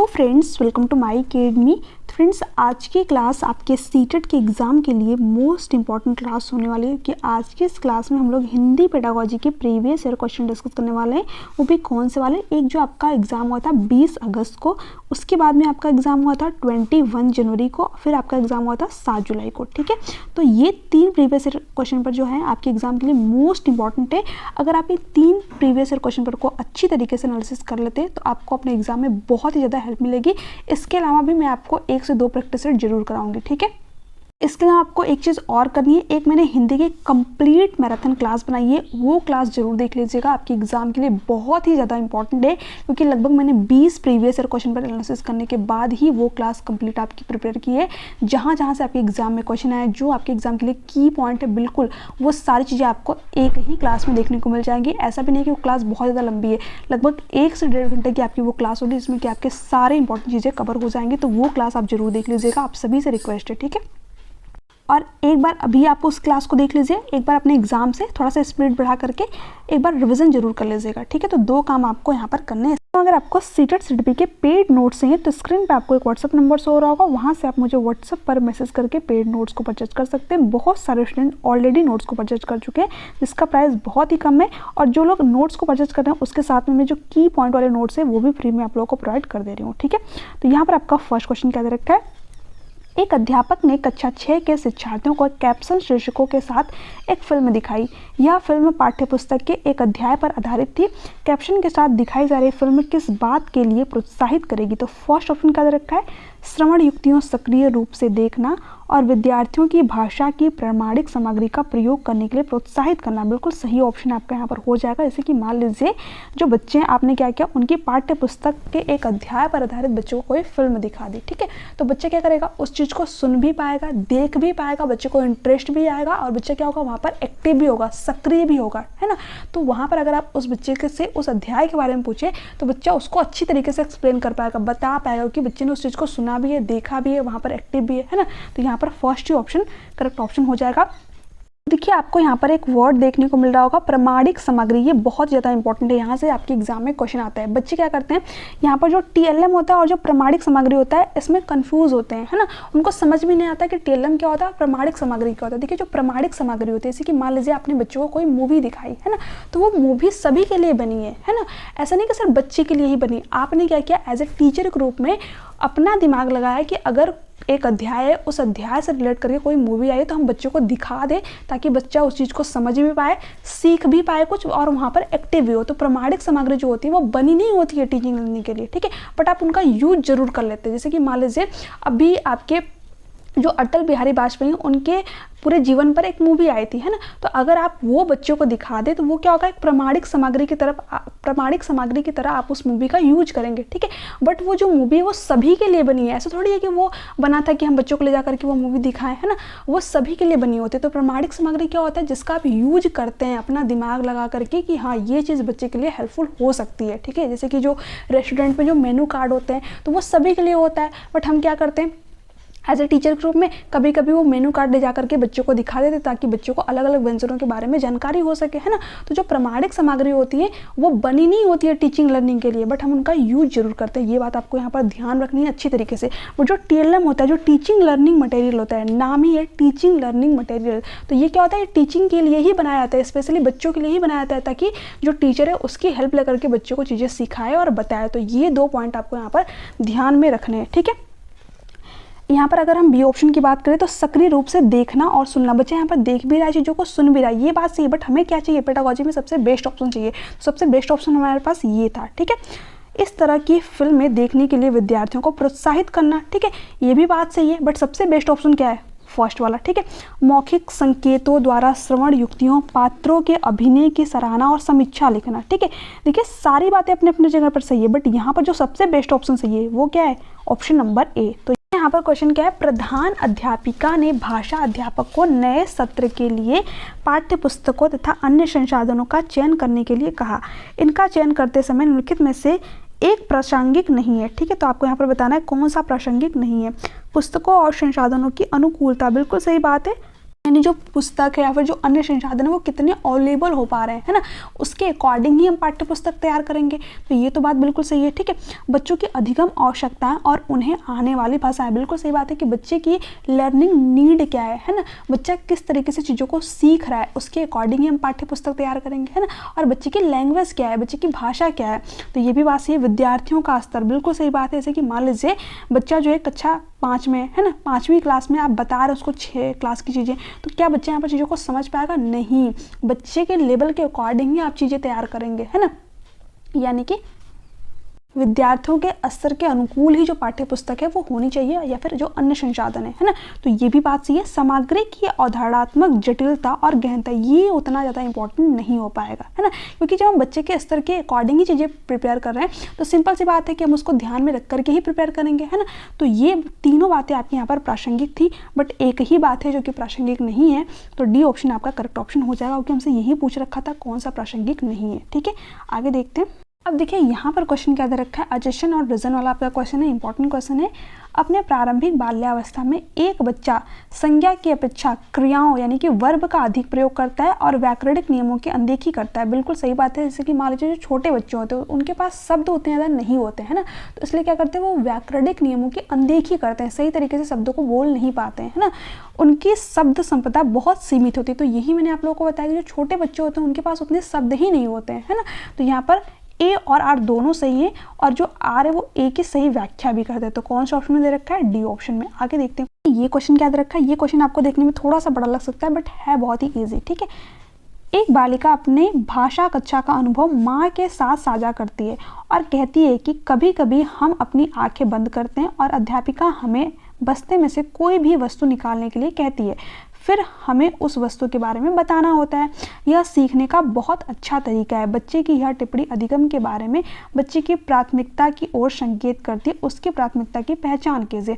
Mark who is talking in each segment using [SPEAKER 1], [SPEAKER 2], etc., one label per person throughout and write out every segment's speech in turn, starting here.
[SPEAKER 1] Hello friends, welcome to my academy. Friends, आज की class आपके सीटेट के एग्ज़ाम के लिए मोस्ट इंपॉर्टेंट क्लास होने वाली है कि आज की इस क्लास में हम लोग हिंदी पेडागोजी के प्रीवियस ईयर क्वेश्चन डिस्कस करने वाले हैं। वो भी कौन से वाले? एक जो आपका एग्ज़ाम हुआ था 20 अगस्त को, उसके बाद में आपका एग्ज़ाम हुआ था 21 जनवरी को, फिर आपका एग्ज़ाम हुआ था 7 जुलाई को। ठीक है, तो ये 3 प्रीवियस ईयर क्वेश्चन पर जो है आपके एग्ज़ाम के लिए मोस्ट इंपॉर्टेंट है। अगर आप ये 3 प्रीवियस ईयर क्वेश्चन पर को अच्छी तरीके से एनालिसिस कर लेते हैं तो आपको अपने एग्ज़ाम में बहुत ही ज़्यादा हेल्प मिलेगी। इसके अलावा भी मैं आपको 1 से 2 प्रैक्टिस सेट जरूर कराऊंगी। ठीक है, इसके लिए आपको एक चीज़ और करनी है, एक मैंने हिंदी की कंप्लीट मैराथन क्लास बनाई है, वो क्लास जरूर देख लीजिएगा। आपके एग्जाम के लिए बहुत ही ज़्यादा इंपॉर्टेंट है क्योंकि लगभग मैंने 20 प्रीवियस ईयर क्वेश्चन पर एनालिसिस करने के बाद ही वो क्लास कंप्लीट आपकी प्रिपेयर की है। जहाँ जहाँ से आपके एग्जाम में क्वेश्चन आए, जो आपके एग्जाम के लिए की पॉइंट है, बिल्कुल वो सारी चीज़ें आपको एक ही क्लास में देखने को मिल जाएंगी। ऐसा भी नहीं कि वो क्लास बहुत ज़्यादा लंबी है, लगभग 1 से 1.5 घंटे की आपकी वो क्लास होगी जिसमें कि आपके सारे इंपॉर्टेंट चीज़ें कवर हो जाएंगी। तो वो क्लास आप जरूर देख लीजिएगा, आप सभी से रिक्वेस्ट है। ठीक है, और एक बार अभी आप उस क्लास को देख लीजिए, एक बार अपने एग्जाम से थोड़ा सा स्पीड बढ़ा करके एक बार रिवीजन जरूर कर लीजिएगा। ठीक है, तो 2 काम आपको यहाँ पर करने हैं। तो अगर आपको सीटेट सीटीपी के पेड नोट्स चाहिए तो स्क्रीन पे आपको एक व्हाट्सअप नंबर शो हो रहा होगा, वहाँ से आप मुझे व्हाट्सअप पर मैसेज करके पेड नोट्स को परचेज कर सकते हैं। बहुत सारे स्टूडेंट ऑलरेडी नोट्स को परचेज कर चुके हैं जिसका प्राइस बहुत ही कम है, और जो लोग नोट्स को परचेज कर रहे हैं उसके साथ में मैं जो की पॉइंट वाले नोट्स है वो भी फ्री में आप लोगों को प्रोवाइड कर दे रही हूँ। ठीक है, तो यहाँ पर आपका फर्स्ट क्वेश्चन क्या दे रखा है? एक अध्यापक ने कक्षा 6 के शिक्षार्थियों को कैप्शन शीर्षकों के साथ एक फिल्म दिखाई। यह फिल्म पाठ्यपुस्तक के एक अध्याय पर आधारित थी। कैप्शन के साथ दिखाई जा रही फिल्म किस बात के लिए प्रोत्साहित करेगी? तो फर्स्ट ऑप्शन क्या दे रखा है? श्रवण युक्तियों सक्रिय रूप से देखना और विद्यार्थियों की भाषा की प्रामाणिक सामग्री का प्रयोग करने के लिए प्रोत्साहित करना। बिल्कुल सही ऑप्शन आपका यहाँ पर हो जाएगा। जैसे कि मान लीजिए जो बच्चे हैं, आपने क्या किया, उनकी पाठ्य पुस्तक के एक अध्याय पर आधारित बच्चों को कोई फिल्म दिखा दी। ठीक है, तो बच्चा क्या करेगा, उस चीज़ को सुन भी पाएगा, देख भी पाएगा, बच्चे को इंटरेस्ट भी आएगा और बच्चा क्या होगा, वहाँ पर एक्टिव भी होगा, सक्रिय भी होगा, है ना। तो वहाँ पर अगर आप उस बच्चे से उस अध्याय के बारे में पूछे तो बच्चा उसको अच्छी तरीके से एक्सप्लेन कर पाएगा, बता पाएगा कि बच्चे ने उस चीज़ को सुना भी है, देखा भी है, वहाँ पर एक्टिव भी है ना। तो यहाँ पर फर्स्ट ही ऑप्शन करेक्ट ऑप्शन हो जाएगा। देखिए, आपको यहाँ पर एक वर्ड देखने को मिल रहा होगा, प्रामाणिक सामग्री। ये बहुत ज़्यादा इंपॉर्टेंट है, यहाँ से आपके एग्जाम में क्वेश्चन आता है। बच्चे क्या करते हैं, यहाँ पर जो TLM होता है और जो प्रामाणिक सामग्री होता है इसमें कंफ्यूज होते हैं, है ना। उनको समझ में नहीं आता कि TLM क्या होता है, प्रामाणिक सामग्री क्या होता है। देखिए, जो प्रामाणिक सामग्री होती है, जैसे कि मान लीजिए आपने बच्चों को कोई मूवी दिखाई, है ना, तो वो मूवी सभी के लिए बनी है ना। ऐसा नहीं कि सिर्फ बच्चे के लिए ही बनी। आपने क्या किया, एज ए टीचर के रूप में अपना दिमाग लगाया कि अगर एक अध्याय है, उस अध्याय से रिलेट करके कोई मूवी आई तो हम बच्चों को दिखा दें ताकि बच्चा उस चीज़ को समझ भी पाए, सीख भी पाए कुछ, और वहाँ पर एक्टिव भी हो। तो प्रामाणिक सामग्री जो होती है वो बनी नहीं होती है टीचिंग लर्निंग के लिए, ठीक है, बट आप उनका यूज जरूर कर लेते हैं। जैसे कि मान लीजिए अभी आपके जो अटल बिहारी वाजपेयी, उनके पूरे जीवन पर एक मूवी आई थी, है ना। तो अगर आप वो बच्चों को दिखा दे तो वो क्या होगा, एक प्रामाणिक सामग्री की तरह आप उस मूवी का यूज करेंगे। ठीक है, बट वो जो मूवी है वो सभी के लिए बनी है। ऐसा थोड़ी है कि वो बना था कि हम बच्चों को ले जाकर के वो मूवी दिखाएं, है ना। वो सभी के लिए बनी होती है। तो प्रामाणिक सामग्री क्या होता है, जिसका आप यूज करते हैं अपना दिमाग लगा करके कि हाँ ये चीज़ बच्चे के लिए हेल्पफुल हो सकती है। ठीक है, जैसे कि जो रेस्टोरेंट में जो मेनू कार्ड होते हैं तो वो सभी के लिए होता है, बट हम क्या करते हैं एज ए टीचर के रूप में कभी कभी वो मेनू कार्ड ले जा करके बच्चों को दिखा देते ताकि बच्चों को अलग अलग व्यंजनों के बारे में जानकारी हो सके, है ना। तो जो प्रामाणिक सामग्री होती है वो बनी नहीं होती है टीचिंग लर्निंग के लिए, बट हम उनका यूज जरूर करते हैं। ये बात आपको यहाँ पर ध्यान रखनी है अच्छी तरीके से। वो जो TLM होता है, जो टीचिंग लर्निंग मटेरियल होता है, नाम ही है टीचिंग लर्निंग मटेरियल, तो ये क्या होता है, टीचिंग के लिए ही बनाया जाता है, स्पेशली बच्चों के लिए ही बनाया जाता है ताकि जो टीचर है उसकी हेल्प लेकर के बच्चों को चीज़ें सिखाए और बताए। तो ये 2 पॉइंट आपको यहाँ पर ध्यान में रखने हैं। ठीक है, यहाँ पर अगर हम बी ऑप्शन की बात करें तो सक्रिय रूप से देखना और सुनना। बच्चे यहाँ पर देख भी रहा है चीज़ों को, सुन भी रहा है, ये बात सही है, बट हमें क्या चाहिए, पेडागोजी में सबसे बेस्ट ऑप्शन चाहिए। तो सबसे बेस्ट ऑप्शन हमारे पास ये था। ठीक है, इस तरह की फिल्में देखने के लिए विद्यार्थियों को प्रोत्साहित करना। ठीक है, ये भी बात सही है, बट सबसे बेस्ट ऑप्शन क्या है, फर्स्ट वाला। ठीक है, मौखिक संकेतों द्वारा श्रवण युक्तियों, पात्रों के अभिनय की सराहना और समीक्षा लिखना। ठीक है, देखिए सारी बातें अपने अपने जगह पर सही है, बट यहाँ पर जो सबसे बेस्ट ऑप्शन सही है वो क्या है, ऑप्शन नंबर ए। तो यहाँ पर क्वेश्चन क्या है, प्रधान अध्यापिका ने भाषा अध्यापक को नए सत्र के लिए पाठ्य पुस्तकों तथा अन्य संसाधनों का चयन करने के लिए कहा। इनका चयन करते समय निम्नलिखित में से एक प्रासंगिक नहीं है। ठीक है, तो आपको यहाँ पर बताना है कौन सा प्रासंगिक नहीं है। पुस्तकों और संसाधनों की अनुकूलता, बिल्कुल सही बात है, यानी जो पुस्तक है या फिर जो अन्य संसाधन है वो कितने अवेलेबल हो पा रहे हैं, है ना, उसके अकॉर्डिंग ही हम पाठ्य पुस्तक तैयार करेंगे। तो ये तो बात बिल्कुल सही है, ठीक है। बच्चों की अधिगम आवश्यकताएं और उन्हें आने वाली भाषाएं, बिल्कुल सही बात है कि बच्चे की लर्निंग नीड क्या है ना, बच्चा किस तरीके से चीज़ों को सीख रहा है उसके अकॉर्डिंग ही हम पाठ्य पुस्तक तैयार करेंगे, है ना। और बच्चे की लैंग्वेज क्या है, बच्चे की भाषा क्या है, तो ये भी बात सही है। विद्यार्थियों का स्तर, बिल्कुल सही बात है। जैसे कि मान लीजिए बच्चा जो है कक्षा 5 में है ना, 5वीं क्लास में आप बता रहे उसको 6 क्लास की चीज़ें, तो क्या बच्चा यहाँ पर चीज़ों को समझ पाएगा? नहीं, बच्चे के लेवल के अकॉर्डिंग ही आप चीज़ें तैयार करेंगे, है ना। यानी कि विद्यार्थियों के स्तर के अनुकूल ही जो पाठ्य पुस्तक है वो होनी चाहिए या फिर जो अन्य संसाधन है ना। तो ये भी बात सही है। सामग्री की अवधारणात्मक जटिलता और गहनता ये उतना ज़्यादा इंपॉर्टेंट नहीं हो पाएगा, है ना, क्योंकि जब हम बच्चे के स्तर के अकॉर्डिंग ही चीज़ें प्रिपेयर कर रहे हैं तो सिंपल सी बात है कि हम उसको ध्यान में रख करके ही प्रिपेयर करेंगे, है ना। तो ये तीनों बातें आपकी यहाँ पर प्रासंगिक थी, बट एक ही बात है जो कि प्रासंगिक नहीं है, तो डी ऑप्शन आपका करेक्ट ऑप्शन हो जाएगा, क्योंकि हमसे यही पूछ रखा था कौन सा प्रासंगिक नहीं है, ठीक है। आगे देखते हैं। अब देखिए यहाँ पर क्वेश्चन क्या दे रखा है, अजेशन और रिजन वाला आपका क्वेश्चन है, इंपॉर्टेंट क्वेश्चन है। अपने प्रारंभिक बाल्यावस्था में एक बच्चा संज्ञा की अपेक्षा क्रियाओं यानी कि वर्ब का अधिक प्रयोग करता है और व्याकरणिक नियमों की अनदेखी करता है। बिल्कुल सही बात है। जैसे कि मान लीजिए जो छोटे बच्चे होते हैं उनके पास शब्द उतने ज़्यादा नहीं होते हैं ना, तो इसलिए क्या करते हैं वो व्याकरणिक नियमों की अनदेखी करते हैं, सही तरीके से शब्दों को बोल नहीं पाते हैं, है ना। उनकी शब्द संपदा बहुत सीमित होती है। तो यही मैंने आप लोगों को बताया कि जो छोटे बच्चे होते हैं उनके पास उतने शब्द ही नहीं होते हैं, है ना। तो यहाँ पर ए और आर दोनों सही है, और जो आर है वो ए की सही व्याख्या भी करते हैं। तो कौन सा ऑप्शन में दे रखा है? डी ऑप्शन में। आगे देखते हैं ये क्वेश्चन क्या दे रखा है। ये क्वेश्चन आपको देखने में थोड़ा सा बड़ा लग सकता है, बट है बहुत ही ईजी, ठीक है। एक बालिका अपने भाषा कक्षा का अनुभव माँ के साथ साझा करती है और कहती है कि कभी कभी हम अपनी आंखें बंद करते हैं और अध्यापिका हमें बस्ते में से कोई भी वस्तु निकालने के लिए कहती है, फिर हमें उस वस्तु के बारे में बताना होता है। यह सीखने का बहुत अच्छा तरीका है। बच्चे की यह टिप्पणी अधिगम के बारे में बच्चे की प्राथमिकता की ओर संकेत करती है, उसकी प्राथमिकता की पहचान कीजिए।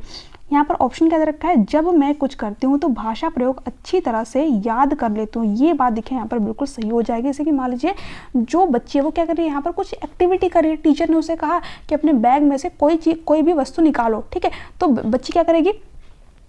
[SPEAKER 1] यहाँ पर ऑप्शन क्या दे रखा है, जब मैं कुछ करती हूँ तो भाषा प्रयोग अच्छी तरह से याद कर लेती हूँ। ये बात देखिए यहाँ पर बिल्कुल सही हो जाएगी। जैसे कि मान लीजिए जो बच्चे वो क्या कर रही है, यहाँ पर कुछ एक्टिविटी कर रही है, टीचर ने उसे कहा कि अपने बैग में से कोई भी वस्तु निकालो, ठीक है। तो बच्ची क्या करेगी,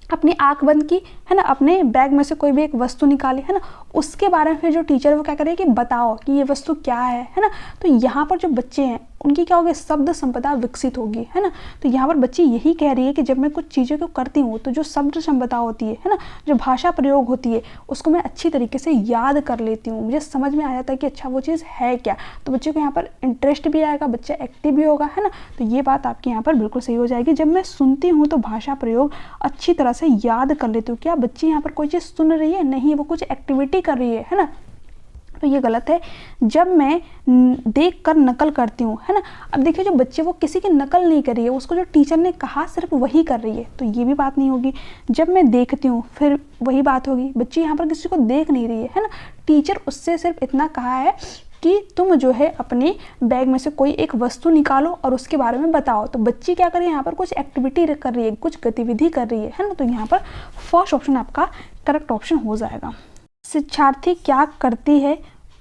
[SPEAKER 1] अपनी आंख बंद की, है ना, अपने बैग में से कोई भी एक वस्तु निकाली, है ना, उसके बारे में फिर जो टीचर वो क्या करेगी कि बताओ कि ये वस्तु क्या है ना। तो यहाँ पर जो बच्चे हैं उनकी क्या होगी, शब्द संपदा विकसित होगी, है ना। तो यहाँ पर बच्ची यही कह रही है कि जब मैं कुछ चीज़ों को करती हूँ तो जो शब्द संपदा होती है ना, जो भाषा प्रयोग होती है उसको मैं अच्छी तरीके से याद कर लेती हूँ, मुझे समझ में आ जाता है कि अच्छा वो चीज़ है क्या। तो बच्चे को यहाँ पर इंटरेस्ट भी आएगा, बच्चा एक्टिव भी होगा, है ना। तो ये बात आपकी यहाँ पर बिल्कुल सही हो जाएगी। जब मैं सुनती हूँ तो भाषा प्रयोग अच्छी तरह से याद कर लेती हूँ। क्या बच्ची यहाँ पर कोई चीज़ सुन रही है? नहीं, वो कुछ एक्टिविटी कर रही है ना। तो ये गलत है। जब मैं देखकर नकल करती हूँ, है ना। अब देखिए जो बच्चे वो किसी की नकल नहीं कर रही है, उसको जो टीचर ने कहा सिर्फ वही कर रही है, तो ये भी बात नहीं होगी। जब मैं देखती हूँ फिर वही बात होगी। बच्ची यहाँ पर किसी को देख नहीं रही है ना, टीचर उससे सिर्फ इतना कहा है कि तुम जो है अपने बैग में से कोई एक वस्तु निकालो और उसके बारे में बताओ। तो बच्ची क्या कर रही है, यहाँ पर कुछ एक्टिविटी कर रही है, कुछ गतिविधि कर रही है ना। तो यहाँ पर फर्स्ट ऑप्शन आपका करेक्ट ऑप्शन हो जाएगा। शिक्षार्थी क्या करती है,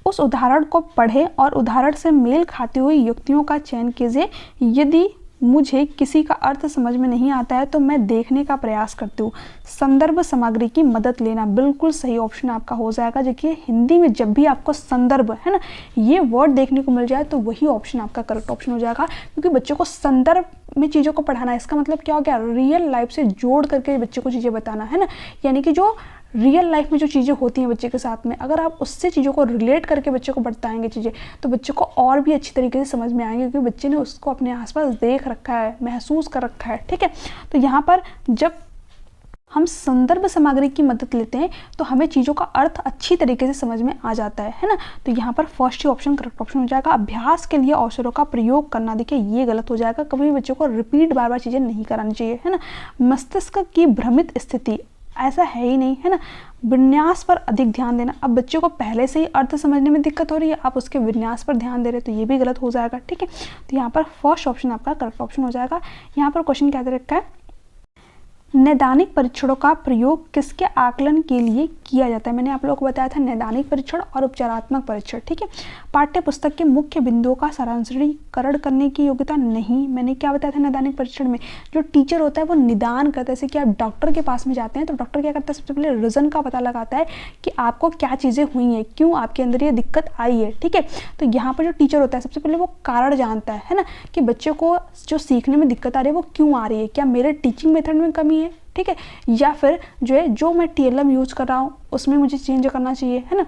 [SPEAKER 1] उस उदाहरण को पढ़ें और उदाहरण से मेल खाती हुई युक्तियों का चयन कीजिए। यदि मुझे किसी का अर्थ समझ में नहीं आता है तो मैं देखने का प्रयास करती हूँ। संदर्भ सामग्री की मदद लेना, बिल्कुल सही ऑप्शन आपका हो जाएगा। देखिए हिंदी में जब भी आपको संदर्भ, है ना, ये वर्ड देखने को मिल जाए तो वही ऑप्शन आपका करेक्ट ऑप्शन हो जाएगा, क्योंकि बच्चों को संदर्भ में चीज़ों को पढ़ाना, इसका मतलब क्या हो गया, रियल लाइफ से जोड़ करके बच्चे को चीज़ें बताना, है ना। यानी कि जो रियल लाइफ में जो चीज़ें होती हैं बच्चे के साथ में, अगर आप उससे चीज़ों को रिलेट करके बच्चे को बताएंगे चीज़ें, तो बच्चे को और भी अच्छी तरीके से समझ में आएंगे, क्योंकि बच्चे ने उसको अपने आसपास देख रखा है, महसूस कर रखा है, ठीक है। तो यहाँ पर जब हम संदर्भ सामग्री की मदद लेते हैं तो हमें चीज़ों का अर्थ अच्छी तरीके से समझ में आ जाता है ना। तो यहाँ पर फर्स्ट ही ऑप्शन करेक्ट ऑप्शन हो जाएगा। अभ्यास के लिए अवसरों का प्रयोग करना, देखिए ये गलत हो जाएगा। कभी भी बच्चों को रिपीट बार बार चीज़ें नहीं करानी चाहिए, है ना। मस्तिष्क की भ्रमित स्थिति, ऐसा है ही नहीं, है ना। विन्यास पर अधिक ध्यान देना, अब बच्चों को पहले से ही अर्थ समझने में दिक्कत हो रही है, आप उसके विन्यास पर ध्यान दे रहे हैं, तो ये भी गलत हो जाएगा, ठीक है। तो यहाँ पर फर्स्ट ऑप्शन आपका करेक्ट ऑप्शन हो जाएगा। यहाँ पर क्वेश्चन क्या दे रखा है, नैदानिक परीक्षणों का प्रयोग किसके आकलन के लिए किया जाता है? मैंने आप लोगों को बताया था नैदानिक परीक्षण और उपचारात्मक परीक्षण। ठीक है, पाठ्य पुस्तक के मुख्य बिंदुओं का सारांशीकरण करने की योग्यता नहीं। मैंने क्या बताया था नैदानिक परीक्षण में जो टीचर होता है वो निदान करता है। जैसे कि आप डॉक्टर के पास में जाते हैं तो डॉक्टर क्या करता है, सबसे पहले रीज़न का पता लगाता है कि आपको क्या चीज़ें हुई हैं, क्यों आपके अंदर ये दिक्कत आई है। ठीक है, तो यहाँ पर जो टीचर होता है सबसे पहले वो कारण जानता है ना, कि बच्चे को जो सीखने में दिक्कत आ रही है वो क्यों आ रही है, क्या मेरे टीचिंग मेथड में कमी है, ठीक है, या फिर जो मैं TLM यूज़ कर रहा हूँ उसमें मुझे चेंज करना चाहिए, है ना।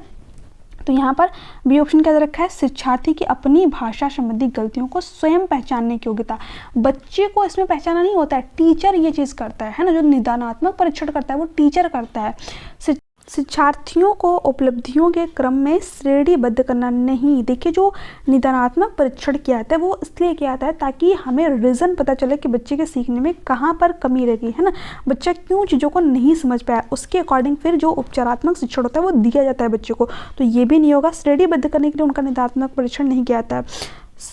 [SPEAKER 1] तो यहाँ पर बी ऑप्शन क्या दे रखा है, शिक्षार्थी की अपनी भाषा संबंधी गलतियों को स्वयं पहचानने की योग्यता। बच्चे को इसमें पहचाना नहीं होता है, टीचर ये चीज़ करता है ना, जो निदानात्मक परीक्षण करता है वो टीचर करता है। शिक्षार्थियों को उपलब्धियों के क्रम में श्रेणीबद्ध करना नहीं। देखिए, जो निदानात्मक परीक्षण किया जाता है वो इसलिए किया जाता है ताकि हमें रीज़न पता चले कि बच्चे के सीखने में कहाँ पर कमी रह गई, है ना, बच्चा क्यों चीज़ों को नहीं समझ पाया, उसके अकॉर्डिंग फिर जो उपचारात्मक शिक्षण होता है वो दिया जाता है बच्चे को। तो ये भी नहीं होगा, श्रेणीबद्ध करने के लिए उनका निदानात्मक परीक्षण नहीं किया जाता है।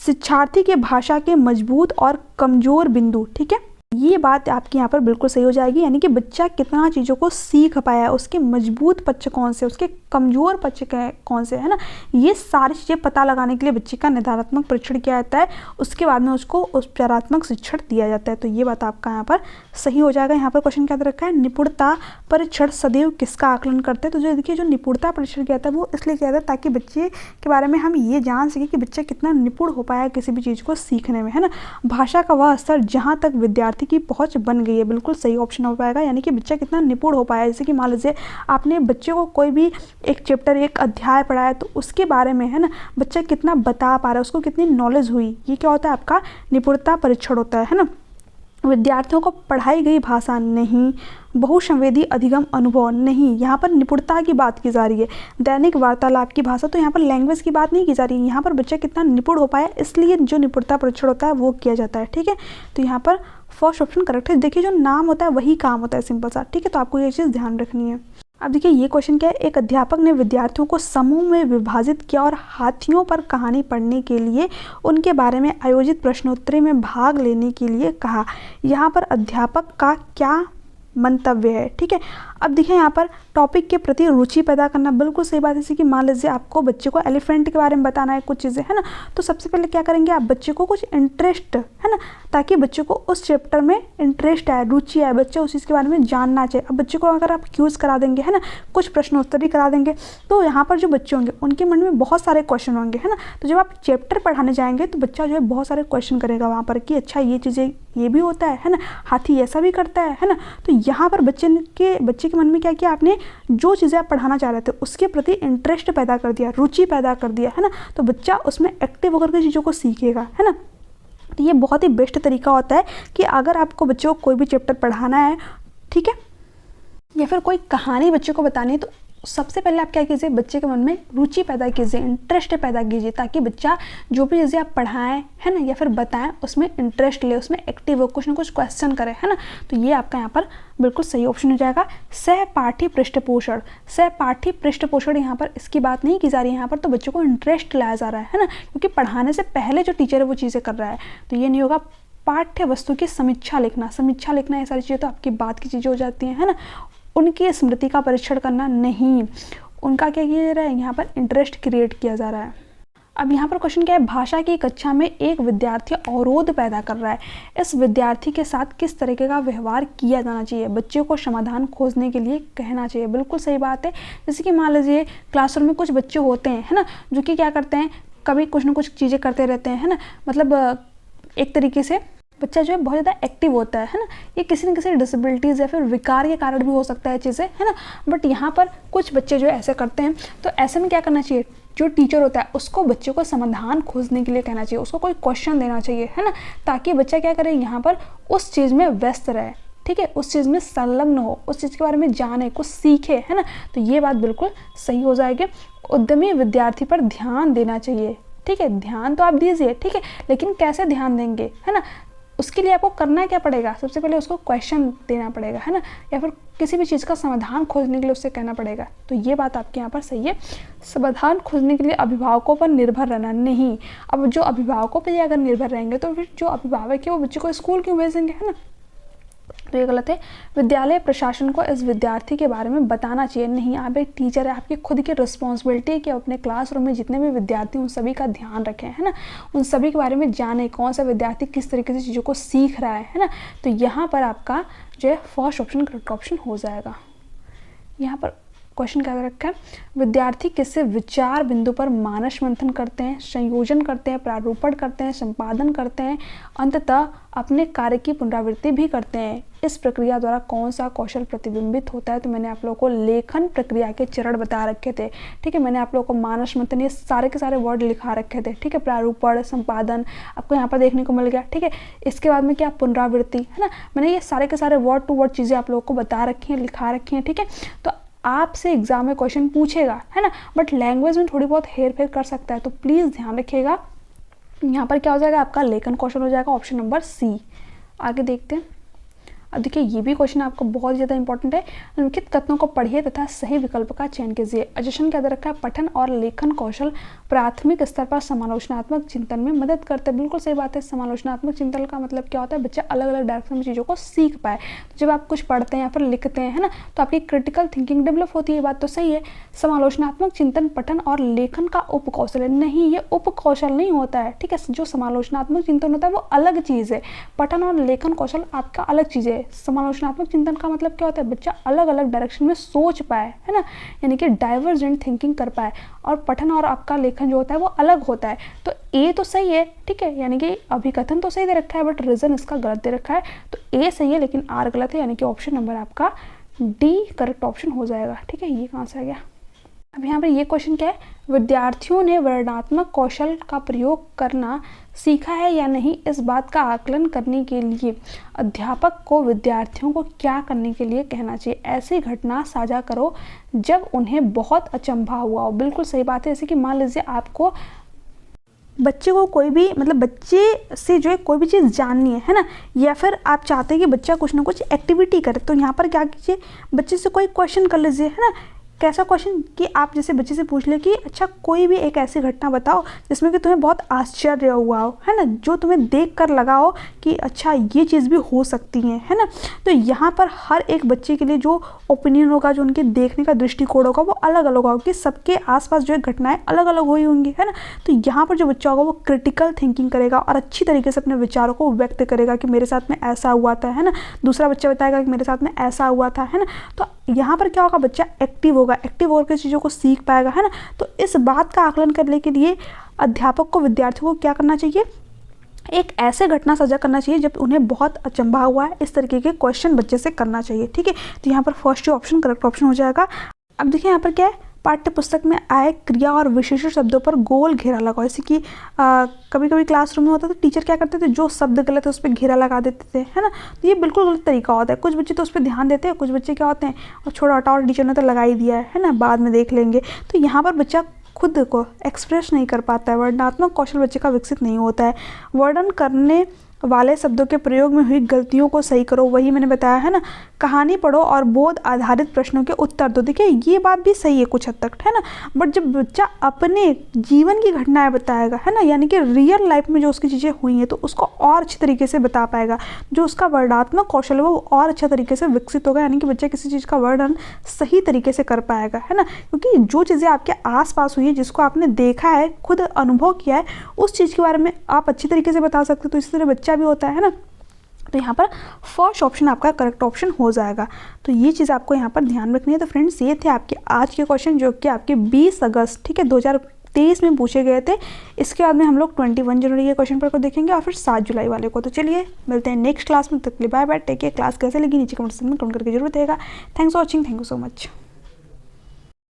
[SPEAKER 1] शिक्षार्थी के भाषा के मजबूत और कमज़ोर बिंदु, ठीक है, ये बात आपकी यहाँ पर बिल्कुल सही हो जाएगी, यानी कि बच्चा कितना चीज़ों को सीख पाया है, उसके मजबूत पक्ष कौन से, उसके कमज़ोर पक्ष कौन से, है ना, ये सारी चीज़ें पता लगाने के लिए बच्चे का निदानात्मक परीक्षण किया जाता है। उसके बाद में उसको उपचारात्मक शिक्षण दिया जाता है। तो ये बात आपका यहाँ पर सही हो जाएगा। यहाँ पर क्वेश्चन क्या दे रखा है, निपुणता परीक्षण सदैव किसका आकलन करते हैं? तो जो देखिए, जो निपुणता परीक्षण किया जाता है वो इसलिए किया जाता है ताकि बच्चे के बारे में हम ये जान सकें कि बच्चा कितना निपुण हो पाया है किसी भी चीज़ को सीखने में, है ना। भाषा का वह स्तर जहाँ तक विद्यार्थी की पहुंच बन गई है, बिल्कुल सही ऑप्शन हो पाएगा, यानी कि बच्चा कितना निपुण हो पाया है। जैसे कि मान लीजिए आपने बच्चे को कोई भी एक चैप्टर, एक अध्याय पढ़ाया तो उसके बारे में, है ना, बच्चा कितना बता पा रहा है, उसको कितनी नॉलेज हुई, ये क्या होता है, आपका निपुणता परीक्षण होता है ना। विद्यार्थियों को पढ़ाई गई भाषा नहीं, बहुसंवेदी अधिगम अनुभव नहीं, यहाँ पर निपुणता की बात की जा रही है। दैनिक वार्तालाप की भाषा, तो यहाँ पर लैंग्वेज की बात नहीं की जा रही है, यहाँ पर बच्चा कितना निपुण हो पाया, इसलिए जो निपुणता परीक्षण होता है वो किया जाता है। ठीक है, तो यहाँ पर फर्स्ट ऑप्शन करेक्ट है। देखिए, जो नाम होता है वही काम होता है, सिंपल सा। ठीक है, तो आपको ये चीज़ ध्यान रखनी है। अब देखिए, ये क्वेश्चन क्या है, एक अध्यापक ने विद्यार्थियों को समूह में विभाजित किया और हाथियों पर कहानी पढ़ने के लिए उनके बारे में आयोजित प्रश्नोत्तरी में भाग लेने के लिए कहा। यहाँ पर अध्यापक का क्या मंतव्य है? ठीक है, अब देखिए यहाँ पर टॉपिक के प्रति रुचि पैदा करना, बिल्कुल सही बात है। जैसे कि मान लीजिए आपको बच्चे को एलिफेंट के बारे में बताना है कुछ चीज़ें, है ना, तो सबसे पहले क्या करेंगे, आप बच्चे को कुछ इंटरेस्ट, है ना, ताकि बच्चे को उस चैप्टर में इंटरेस्ट आए, रुचि आए, बच्चा उस चीज़ के बारे में जानना चाहिए। अब बच्चे को अगर आप क्यूज़ करा देंगे, है ना, कुछ प्रश्नोत्तरी करा देंगे, तो यहाँ पर जो बच्चे होंगे उनके मन में बहुत सारे क्वेश्चन होंगे, है ना। तो जब आप चैप्टर पढ़ाने जाएंगे तो बच्चा जो है बहुत सारे क्वेश्चन करेगा वहाँ पर कि अच्छा ये चीज़ें ये भी होता है ना, हाथी ऐसा भी करता है ना। तो यहाँ पर बच्चे के मन में क्या किया आपने, जो चीज़ें आप पढ़ाना चाह रहे थे उसके प्रति इंटरेस्ट पैदा कर दिया, रुचि पैदा कर दिया, है ना। तो बच्चा उसमें एक्टिव होकर के चीज़ों को सीखेगा, है ना। तो ये बहुत ही बेस्ट तरीका होता है कि अगर आपको बच्चों को कोई भी चैप्टर पढ़ाना है, ठीक है, या फिर कोई कहानी बच्चे को बतानी है, तो सबसे पहले आप क्या कीजिए, बच्चे के मन में रुचि पैदा कीजिए, इंटरेस्ट पैदा कीजिए, ताकि बच्चा जो भी चीज़ें आप पढ़ाएं, है ना, या फिर बताएं उसमें इंटरेस्ट ले, उसमें एक्टिव हो, कुछ ना कुछ क्वेश्चन करे, है ना। तो ये आपका यहाँ पर बिल्कुल सही ऑप्शन हो जाएगा। सहपाठी पृष्ठपोषण, सहपाठी पृष्ठपोषण यहाँ पर इसकी बात नहीं की जा रही है, यहाँ पर तो बच्चों को इंटरेस्ट लाया जा रहा है ना, क्योंकि पढ़ाने से पहले जो टीचर है वो चीज़ें कर रहा है। तो ये नहीं होगा। पाठ्य वस्तु की समीक्षा लिखना, ये सारी चीज़ें तो आपकी बात की चीज़ें हो जाती हैं, है ना। उनकी स्मृति का परीक्षण करना नहीं, उनका क्या किया जा रहा है, यहाँ पर इंटरेस्ट क्रिएट किया जा रहा है। अब यहाँ पर क्वेश्चन क्या है, भाषा की कक्षा में एक विद्यार्थी अवरोध पैदा कर रहा है, इस विद्यार्थी के साथ किस तरीके का व्यवहार किया जाना चाहिए? बच्चे को समाधान खोजने के लिए कहना चाहिए, बिल्कुल सही बात है। जैसे कि मान लीजिए क्लासरूम में कुछ बच्चे होते हैं, है ना, जो कि क्या करते हैं, कभी कुछ ना कुछ चीज़ें करते रहते हैं, है ना, मतलब एक तरीके से बच्चा जो है बहुत ज़्यादा एक्टिव होता है ना। ये किसी न किसी डिसेबिलिटीज़ या फिर विकार के कारण भी हो सकता है चीज़ें, है ना। बट यहाँ पर कुछ बच्चे जो है ऐसे करते हैं, तो ऐसे में क्या करना चाहिए, जो टीचर होता है उसको बच्चे को समाधान खोजने के लिए कहना चाहिए, उसको कोई क्वेश्चन देना चाहिए, है ना, ताकि बच्चा क्या करे, यहाँ पर उस चीज़ में व्यस्त रहे, ठीक है, उस चीज़ में संलग्न हो, उस चीज़ के बारे में जाने, कुछ सीखे, है ना। तो ये बात बिल्कुल सही हो जाएगी। उद्यमी विद्यार्थी पर ध्यान देना चाहिए, ठीक है, ध्यान तो आप दीजिए, ठीक है, लेकिन कैसे ध्यान देंगे, है ना, उसके लिए आपको करना क्या पड़ेगा, सबसे पहले उसको क्वेश्चन देना पड़ेगा, है ना, या फिर किसी भी चीज़ का समाधान खोजने के लिए उससे कहना पड़ेगा। तो ये बात आपके यहाँ पर सही है। समाधान खोजने के लिए अभिभावकों पर निर्भर रहना नहीं। अब जो अभिभावकों पर अगर निर्भर रहेंगे तो फिर जो अभिभावक है वो बच्चे को स्कूल क्यों भेजेंगे, है ना। तो ये गलत है। विद्यालय प्रशासन को इस विद्यार्थी के बारे में बताना चाहिए। नहीं, आप एक टीचर है, आपकी खुद की रिस्पॉन्सिबिलिटी है कि अपने क्लासरूम में जितने भी विद्यार्थी उन सभी का ध्यान रखें, है ना, उन सभी के बारे में जाने कौन सा विद्यार्थी किस तरीके से चीज़ों को सीख रहा है ना। तो यहाँ पर आपका जो है फर्स्ट ऑप्शन करेक्ट ऑप्शन हो जाएगा। यहाँ पर क्वेश्चन क्या रखा है, विद्यार्थी किससे विचार बिंदु पर मानस मंथन करते हैं, संयोजन करते हैं, प्रारूपण करते हैं, संपादन करते हैं, अंततः अपने कार्य की पुनरावृत्ति भी करते हैं। इस प्रक्रिया द्वारा कौन सा कौशल प्रतिबिंबित होता है। तो मैंने आप लोगों को लेखन प्रक्रिया के चरण बता रखे थे, ठीक है। मैंने आप लोगों को मानस मंथन ये सारे के सारे वर्ड लिखा रखे थे, ठीक है। प्रारूपण, संपादन आपको यहाँ पर देखने को मिल गया, ठीक है। इसके बाद में क्या, पुनरावृत्ति, है ना। मैंने ये सारे के सारे वर्ड टू वर्ड चीज़ें आप लोगों को बता रखी हैं, लिखा रखी हैं, ठीक है। तो आपसे एग्जाम में क्वेश्चन पूछेगा, है ना, बट लैंग्वेज में थोड़ी बहुत हेर फेर कर सकता है, तो प्लीज़ ध्यान रखिएगा। यहाँ पर क्या हो जाएगा, आपका लेखन कौशल हो जाएगा, ऑप्शन नंबर सी। आगे देखते हैं। अब देखिए ये भी क्वेश्चन आपको बहुत ज़्यादा इंपॉर्टेंट है। निम्नलिखित कथनों को पढ़िए तथा सही विकल्प का चयन कीजिए। अजशन क्या दे रखा है, पठन और लेखन कौशल प्राथमिक स्तर पर समालोचनात्मक चिंतन में मदद करते हैं। बिल्कुल सही बात है। समालोचनात्मक चिंतन का मतलब क्या होता है, बच्चा अलग अलग डायरेक्शन में चीज़ों को सीख पाए। तो जब आप कुछ पढ़ते हैं या फिर लिखते हैं, है ना, तो आपकी क्रिटिकल थिंकिंग डेवलप होती है। ये बात तो सही है। समालोचनात्मक चिंतन पठन और लेखन का उपकौशल है। नहीं, ये उपकौशल नहीं होता है, ठीक है। जो समालोचनात्मक चिंतन होता है वो अलग चीज़ है, पठन और लेखन कौशल आपका अलग चीज़ है। समालोचनात्मक चिंतन का मतलब क्या होता है, बच्चा अलग अलग डायरेक्शन में सोच पाए, है ना, यानी कि डाइवर्जेंट थिंकिंग कर पाए। और पठन और आपका लेखन जो होता है वो अलग होता है। तो ए तो सही है, ठीक है, यानी कि अभिकथन तो सही दे रखा है बट रीजन इसका गलत दे रखा है। तो ए सही है लेकिन आर गलत है, यानी कि ऑप्शन नंबर आपका डी करेक्ट ऑप्शन हो जाएगा, ठीक है। ये कहाँ से आ गया। अब यहाँ पर ये क्वेश्चन क्या है, विद्यार्थियों ने वर्णनात्मक कौशल का प्रयोग करना सीखा है या नहीं, इस बात का आकलन करने के लिए अध्यापक को विद्यार्थियों को क्या करने के लिए कहना चाहिए। ऐसी घटना साझा करो जब उन्हें बहुत अचंभा हुआ हो। बिल्कुल सही बात है। जैसे कि मान लीजिए आपको बच्चे को कोई भी मतलब बच्चे से जो है कोई भी चीज़ जाननी है ना, या फिर आप चाहते हैं कि बच्चा कुछ ना कुछ एक्टिविटी करे, तो यहाँ पर क्या कीजिए, बच्चे से कोई क्वेश्चन कर लीजिए, है ना। कैसा क्वेश्चन कि आप जैसे बच्चे से पूछ ले कि अच्छा कोई भी एक ऐसी घटना बताओ जिसमें कि तुम्हें बहुत आश्चर्य हुआ हो, है ना, जो तुम्हें देख कर लगा हो कि अच्छा ये चीज़ भी हो सकती है ना। तो यहाँ पर हर एक बच्चे के लिए जो ओपिनियन होगा, जो उनके देखने का दृष्टिकोण होगा वो अलग अलग होगा, कि सबके आसपास जो है घटनाएं अलग अलग हुई होंगी, है ना। तो यहाँ पर जो बच्चा होगा वो क्रिटिकल थिंकिंग करेगा और अच्छी तरीके से अपने विचारों को व्यक्त करेगा कि मेरे साथ में ऐसा हुआ था, है ना। दूसरा बच्चा बताएगा कि मेरे साथ में ऐसा हुआ था, है ना। तो यहाँ पर क्या होगा, बच्चा एक्टिव होगा, एक्टिव होकर चीज़ों को सीख पाएगा, है ना। तो इस बात का आकलन करने के लिए अध्यापक को विद्यार्थियों को क्या करना चाहिए, एक ऐसे घटना साझा करना चाहिए जब उन्हें बहुत अचंभा हुआ है। इस तरीके के क्वेश्चन बच्चे से करना चाहिए, ठीक है। तो यहाँ पर फर्स्ट ऑप्शन करेक्ट ऑप्शन हो जाएगा। अब देखिए यहाँ पर क्या है, पाठ्य पुस्तक में आए क्रिया और विशेषण शब्दों पर गोल घेरा लगाओ। जैसे कि कभी कभी क्लासरूम में होता था, टीचर क्या करते थे, जो शब्द गलत है उस पर घेरा लगा देते थे, है ना। तो ये बिल्कुल गलत तरीका होता है। कुछ बच्चे तो उस पर ध्यान देते हैं, कुछ बच्चे क्या होते हैं और छोड़ा हटाओ टीचर ने तो लगा ही दिया है ना, बाद में देख लेंगे। तो यहाँ पर बच्चा खुद को एक्सप्रेस नहीं कर पाता है, वर्णनात्मक कौशल बच्चे का विकसित नहीं होता है। वर्णन करने वाले शब्दों के प्रयोग में हुई गलतियों को सही करो, वही मैंने बताया है ना। कहानी पढ़ो और बोध आधारित प्रश्नों के उत्तर दो। देखिए ये बात भी सही है कुछ हद तक, है ना। बट जब बच्चा अपने जीवन की घटनाएं बताएगा, है ना, यानी कि रियल लाइफ में जो उसकी चीज़ें हुई हैं, तो उसको और अच्छे तरीके से बता पाएगा। जो उसका वर्णनात्मक कौशल है वो और अच्छे तरीके से विकसित होगा, यानी कि बच्चा किसी चीज़ का वर्णन सही तरीके से कर पाएगा, है ना। क्योंकि जो चीज़ें आपके आसपास हुई है, जिसको आपने देखा है, खुद अनुभव किया है, उस चीज़ के बारे में आप अच्छी तरीके से बता सकते हो। तो इसी तरह बच्चा भी होता है ना। तो यहाँ पर फर्स्ट ऑप्शन आपका करेक्ट ऑप्शन हो जाएगा। तो ये चीज़ आपको यहाँ पर ध्यान रखनी है। तो फ्रेंड्स ये थे आपके आज के क्वेश्चन जो कि आपके 20 अगस्त, ठीक है, 2023 में पूछे गए थे। इसके बाद में हम लोग 21 जनवरी के क्वेश्चन पेपर को देखेंगे और फिर 7 जुलाई वाले को। तो चलिए मिलते हैं नेक्स्ट क्लास में। तक के लिए bye bye, take care. Class कैसे लगी नीचे कमेंट सेक्शन में कमेंट करके जरूर बताइएगा। Thanks for watching, thank you so much.